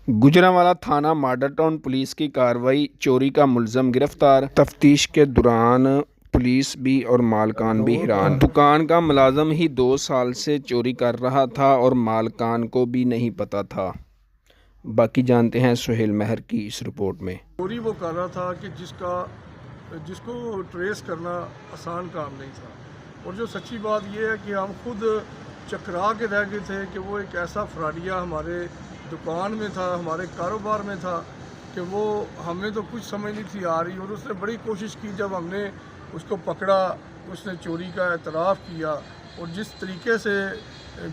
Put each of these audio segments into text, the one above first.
गुजरांवाला थाना model town police की कार्रवाई, चोरी का मुलजम गिरफ्तार। तफ्तीश के दौरान पुलिस भी और मालकान भी हैरान। दुकान का मुलाजम ही 2 साल से चोरी कर रहा था और मालकान को भी नहीं पता था। बाकी जानते हैं सुहेल महर की इस रिपोर्ट में। चोरी वो कर रहा था कि जिसको ट्रेस करना आसान काम नहीं था। और जो सच्ची बात ये है कि हम खुद चकरा के रह गए थे कि वो एक ऐसा फ्रॉडिया हमारे दुकान में था, हमारे कारोबार में था कि वो हमें तो कुछ समझ नहीं थी आ रही। और उसने बड़ी कोशिश की, जब हमने उसको पकड़ा, उसने चोरी का एतराफ़ किया। और जिस तरीके से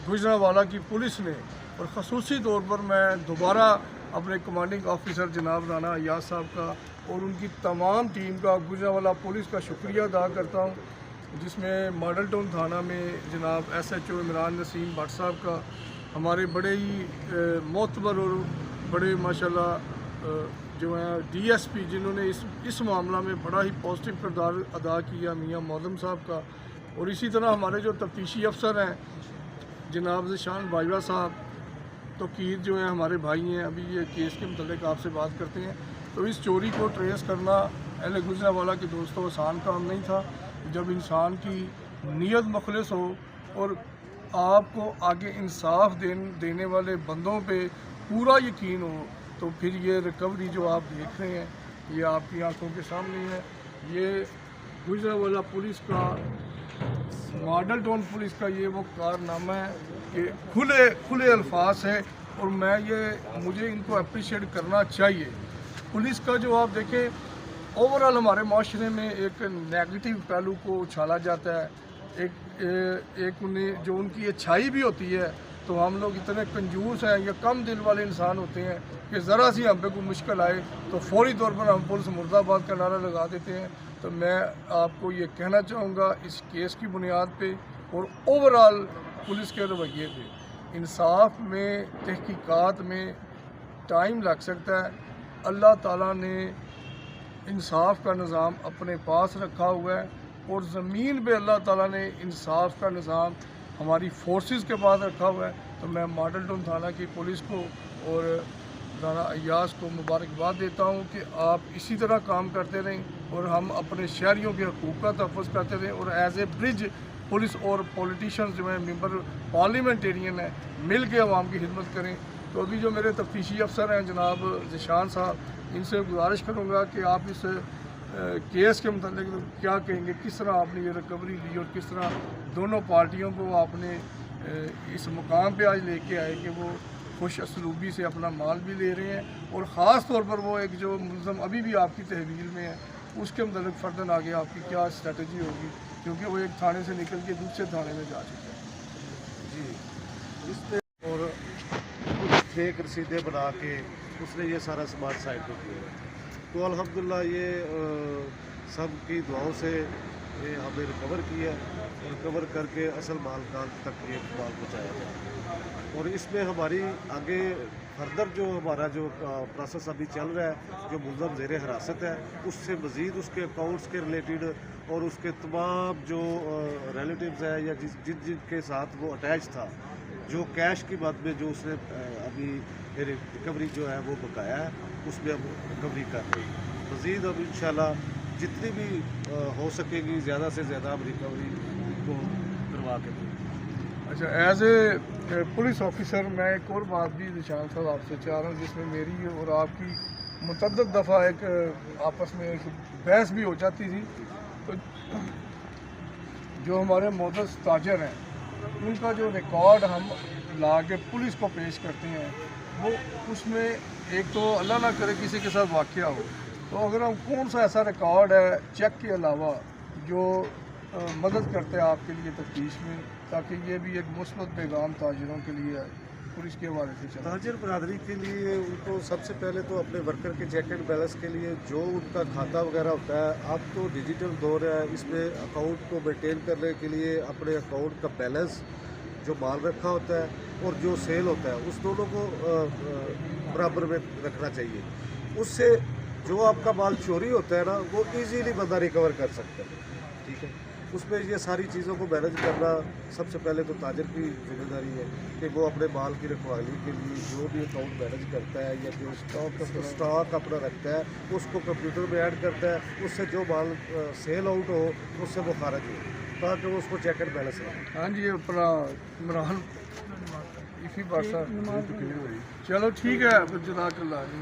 गुजरांवाला की पुलिस ने, और ख़ुसूसी तौर पर मैं दोबारा अपने कमांडिंग ऑफिसर जनाब राना अय्याज साहब का और उनकी तमाम टीम का, गुजरांवाला पुलिस का शुक्रिया अदा करता हूँ, जिसमें मॉडल टाउन थाना में जनाब SHO इमरान नसीम भट्ट साहब का, हमारे बड़े ही मोतबर और बड़े माशाल्लाह जो हैं DSP जिन्होंने इस मामला में बड़ा ही पॉजिटिव किरदार अदा किया, मियाँ मौदम साहब का। और इसी तरह हमारे जो तफ्तीशी अफसर हैं जनाब ज़िशान बाजवा साहब, तो कीर जो हैं हमारे भाई हैं, अभी ये केस के मतलब आपसे बात करते हैं। तो इस चोरी को ट्रेस करना अहले गुजरांवाला के दोस्तों आसान काम नहीं था। जब इंसान की नीयत मुखलिस हो और आपको आगे इंसाफ देने वाले बंदों पे पूरा यकीन हो, तो फिर ये रिकवरी जो आप देख रहे हैं, ये आपकी आंखों के सामने है। ये गुजरांवाला पुलिस का, मॉडल टाउन पुलिस का ये वो कारनामा है कि खुले अल्फाज है। और मुझे इनको अप्रिशिएट करना चाहिए। पुलिस का जो आप देखें, ओवरऑल हमारे माशरे में एक नेगेटिव पहलू को उछाला जाता है। एक उन्हें जो उनकी अच्छाई भी होती है, तो हम लोग इतने कंजूस हैं या कम दिल वाले इंसान होते हैं कि ज़रा सी हम पे कोई मुश्किल आए तो फौरी तौर पर हम पुलिस मुर्दाबाद का नारा लगा देते हैं। तो मैं आपको ये कहना चाहूँगा, इस केस की बुनियाद पे और ओवरऑल पुलिस के रवैये पे, इंसाफ में, तहकीकात में टाइम लग सकता है। अल्लाह ताला ने इंसाफ का निज़ाम अपने पास रखा हुआ है और ज़मीन पे अल्लाह ताला ने इंसाफ का निज़ाम हमारी फोर्सेस के पास रखा हुआ है। तो मैं मॉडल टाउन थाना की पुलिस को और राना अय्याज को मुबारकबाद देता हूँ कि आप इसी तरह काम करते रहें और हम अपने शहरियों के हकूक़ का तहफ़्फ़ुज़ करते रहें। और एज ए ब्रिज पुलिस और पॉलिटिशियंस जो हैं, मेंबर पार्लियामेंटेरियन हैं, मिल के आवाम की खिदमत करें। तो अभी जो मेरे तफ्तीशी अफसर हैं जनाब ज़िशान साहब, इनसे गुजारिश करूँगा कि आप इस केस के मतलब क्या कहेंगे, किस तरह आपने ये रिकवरी ली और किस तरह दोनों पार्टियों को आपने इस मुकाम पे आज लेके आए कि वो खुश असलूबी से अपना माल भी ले रहे हैं। और ख़ास तौर पर वो एक जो मुलज़म अभी भी आपकी तहवील में है, उसके मतलब फ़र्दन आगे आपकी क्या स्ट्रेटजी होगी, क्योंकि वो एक थाने से निकल के दूसरे थाने में जा चुके हैं जी। इसमें और कुछ फेक रसीदें बना के उसने ये सारा सामान साइड पर किया है। तो अल्हम्दुलिल्लाह ये सब की दुआओं से ये हमें रिकवर किया और रिकवर करके असल माल तक ये माल पहुँचाया जाए। और इसमें हमारी आगे फर्दर जो हमारा जो प्रोसेस अभी चल रहा है, जो मुलज़म ज़ेरे हिरासत है, उससे मज़ीद उसके अकाउंट्स के रिलेटेड और उसके तमाम जो रिलेटिव्स हैं या जिनके साथ वो अटैच था, जो कैश की बात में जो उसने अभी रिकवरी जो है वो बकाया है, उसमें हम रिकवरी कर रहे हैं। मज़ीद अब इंशाल्लाह जितनी भी हो सकेगी ज़्यादा से ज़्यादा हम रिकवरी को करवा के देंगे। अच्छा, एज ए पुलिस ऑफिसर मैं एक और बात भी निशान साहब आपसे चाह रहा हूँ, जिसमें मेरी और आपकी मुतअद्दिद दफ़ा एक आपस में एक बहस भी हो जाती थी। तो जो हमारे मोदस ताजर हैं, उनका जो रिकॉर्ड हम ला के पुलिस को पेश करते हैं, वो उसमें एक तो अल्लाह ना करे किसी के साथ वाक़या हो, तो अगर हम कौन सा ऐसा रिकॉर्ड है चेक के अलावा जो मदद करते हैं आपके लिए तफ्तीश में, ताकि ये भी एक मुस्बत पैगाम ताजरों के लिए पुलिस के हवाले से चला। ताजर बरादरी के लिए उनको सबसे पहले तो अपने वर्कर के चेक एंड बैलेंस के लिए जो उनका खाता वगैरह होता है, अब तो डिजिटल दौर है, इसमें अकाउंट को मेंटेन करने के लिए अपने अकाउंट का बैलेंस जो माल रखा होता है और जो सेल होता है, उस दोनों को बराबर में रखना चाहिए। उससे जो आपका माल चोरी होता है ना, वो इजीली बंदा रिकवर कर सकता है। ठीक है। اس میں یہ ساری چیزوں کو مینیج کرنا سب سے پہلے تو تاجر کی ذمہ داری ہے کہ وہ اپنے مال کی رکھوالی کے لیے جو بھی اکاؤنٹ مینیج کرتا ہے یا جو اسٹاک اپنا رکھتا ہے اس کو کمپیوٹر میں ایڈ کرتا ہے، اس سے جو مال سیل آؤٹ ہو اس سے وہ خارج ہو تاکہ وہ اس کو چیک اینڈ بیلنس رہے۔ ہاں جی اپنا عمران اسی بات چلو ٹھیک ہے جزاک اللہ۔